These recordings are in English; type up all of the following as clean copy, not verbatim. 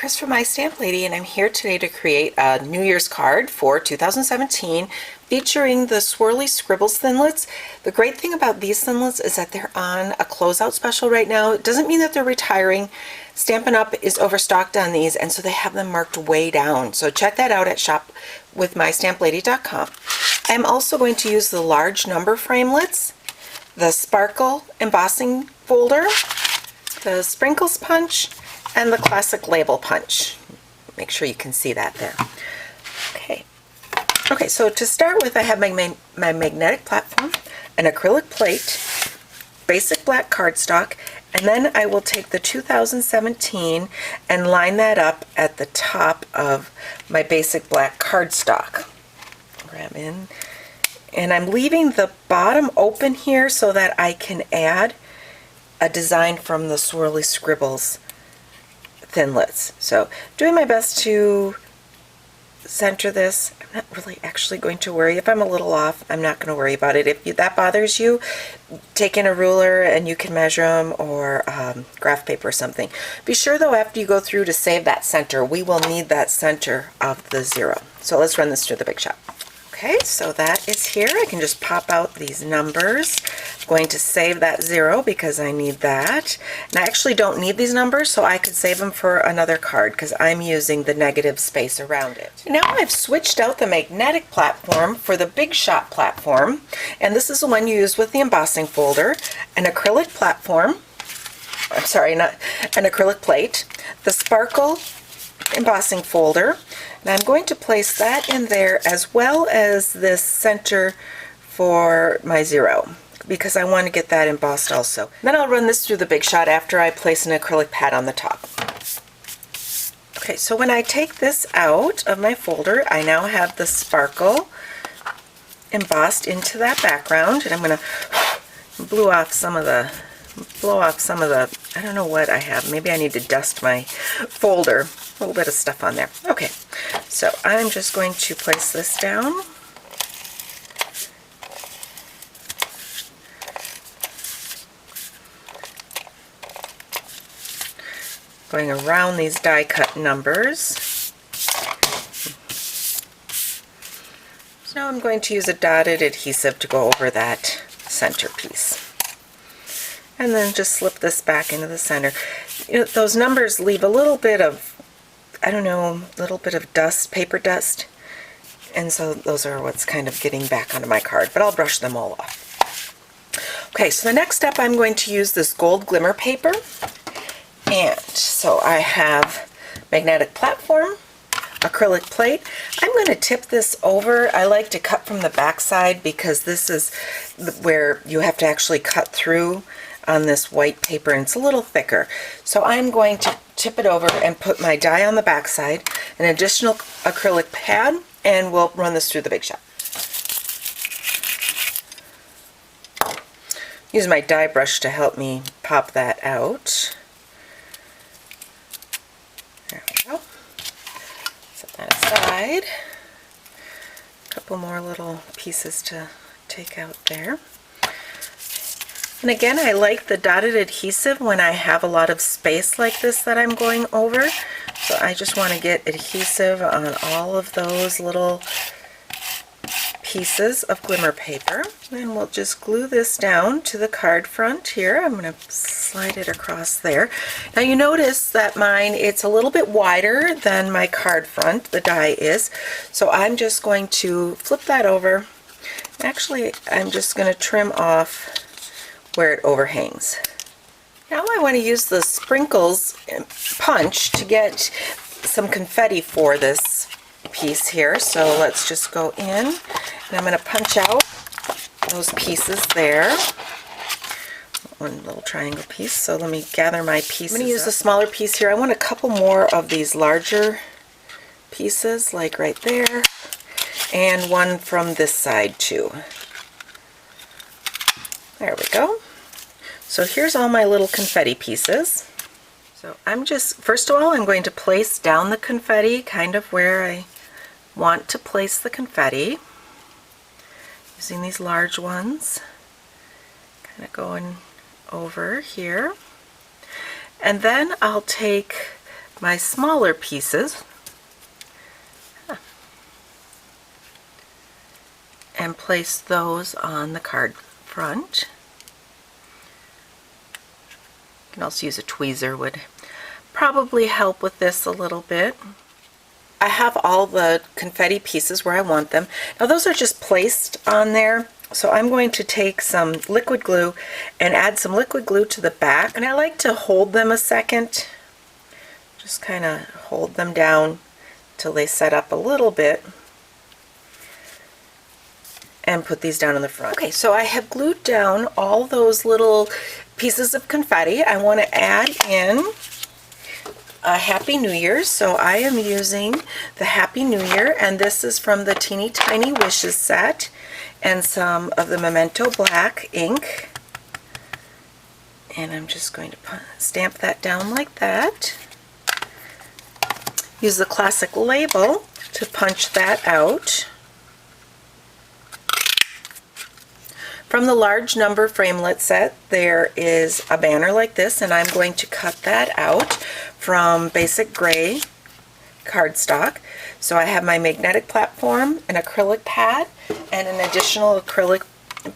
Chris from My Stamp Lady, and I'm here today to create a New Year's card for 2017 featuring the Swirly Scribbles Thinlits. The great thing about these Thinlits is that they're on a closeout special right now. It doesn't mean that they're retiring. Stampin' Up! Is overstocked on these, and so they have them marked way down. So check that out at shopwithmystamplady.com. I'm also going to use the large number framelits, the sparkle embossing folder, the sprinkles punch, and the classic label punch. Make sure you can see that there. Okay, so to start with, I have my magnetic platform, an acrylic plate, basic black cardstock, and then I will take the 2017 and line that up at the top of my basic black cardstock. Grab in, and I'm leaving the bottom open here so that I can add a design from the Swirly Scribbles Thinlits. So doing my best to center this. I'm not really actually going to worry. If I'm a little off, I'm not going to worry about it. If that bothers you, take in a ruler and you can measure them, or graph paper or something. Be sure though, after you go through, to save that center. We will need that center of the 0. So let's run this through the Big Shot. Okay, so that is here. I can just pop out these numbers. I'm going to save that 0 because I need that. And I actually don't need these numbers, so I could save them for another card because I'm using the negative space around it. Now I've switched out the magnetic platform for the Big Shot platform, and this is the one you use with the embossing folder, an acrylic platform, I'm sorry, not an acrylic plate, the sparkle embossing folder, and I'm going to place that in there as well as this center for my 0 because I want to get that embossed also. Then I'll run this through the Big Shot after I place an acrylic pad on the top. Okay, so when I take this out of my folder, I now have the sparkle embossed into that background, and I'm going to blow off some of the, I don't know what I have. Maybe I need to dust my folder. A little bit of stuff on there. Okay, so I'm just going to place this down. Going around these die cut numbers. So now I'm going to use a dotted adhesive to go over that centerpiece. And then just slip this back into the center. You know, those numbers leave a little bit of, I don't know, a little bit of dust, paper dust, and so those are what's kind of getting back onto my card, but I'll brush them all off. Okay, so the next step, I'm going to use this gold glimmer paper, and so I have magnetic platform, acrylic plate. I'm going to tip this over. I like to cut from the back side because this is where you have to actually cut through on this white paper, and it's a little thicker. So I'm going to tip it over and put my die on the back side, an additional acrylic pad, and we'll run this through the Big Shot. Use my die brush to help me pop that out. There we go. Set that aside. A couple more little pieces to take out there. And again, I like the dotted adhesive when I have a lot of space like this that I'm going over. So I just want to get adhesive on all of those little pieces of glimmer paper. And we'll just glue this down to the card front here. I'm going to slide it across there. Now you notice that mine, it's a little bit wider than my card front, the die is. So I'm just going to flip that over. Actually, I'm just going to trim off where it overhangs. Now I want to use the sprinkles punch to get some confetti for this piece here. So let's just go in, and I'm going to punch out those pieces there. One little triangle piece. So let me gather my pieces. I'm going to use a smaller piece here. I want a couple more of these larger pieces, like right there, and one from this side too. There we go. So here's all my little confetti pieces. So I'm just, first of all, I'm going to place down the confetti kind of where I want to place the confetti, using these large ones, kind of going over here. And then I'll take my smaller pieces and place those on the card front. You can also use a tweezer, would probably help with this a little bit. I have all the confetti pieces where I want them. Now those are just placed on there, so I'm going to take some liquid glue and add some liquid glue to the back, and I like to hold them a second, just kind of hold them down till they set up a little bit, and put these down in the front. Okay, so I have glued down all those little pieces of confetti. I want to add in a Happy New Year, so I am using the Happy New Year, and this is from the Teeny Tiny Wishes set, and some of the Memento Black ink. And I'm just going to stamp that down like that. Use the classic label to punch that out. From the large number framelit set, there is a banner like this, and I'm going to cut that out from basic gray cardstock. So I have my magnetic platform, an acrylic pad, and an additional acrylic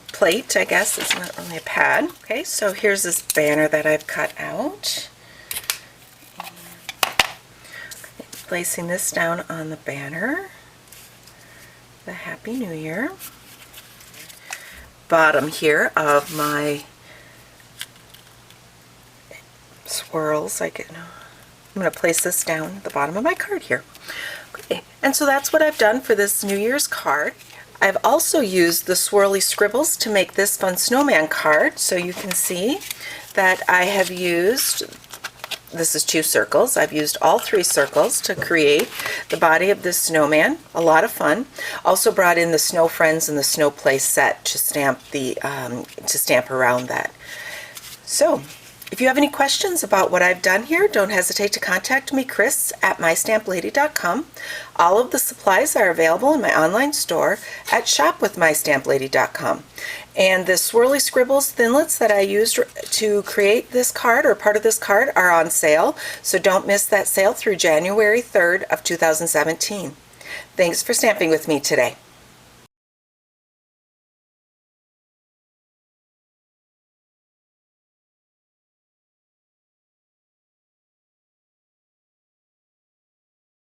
plate. I guess it's not really a pad. Okay, so here's this banner that I've cut out. Placing this down on the banner, the Happy New Year. Bottom here of my swirls. I'm going to place this down at the bottom of my card here. Okay, and so that's what I've done for this New Year's card. I've also used the Swirly Scribbles to make this fun snowman card, so you can see that I have used, this is 2 circles, I've used all 3 circles to create the body of this snowman. A lot of fun. Also brought in the Snow Friends and the Snow Play set to stamp around that. So if you have any questions about what I've done here, don't hesitate to contact me, Chris, at mystamplady.com. All of the supplies are available in my online store at shopwithmystamplady.com. And the Swirly Scribbles Thinlits that I used to create this card, or part of this card, are on sale, so don't miss that sale through January 3rd of 2017. Thanks for stamping with me today.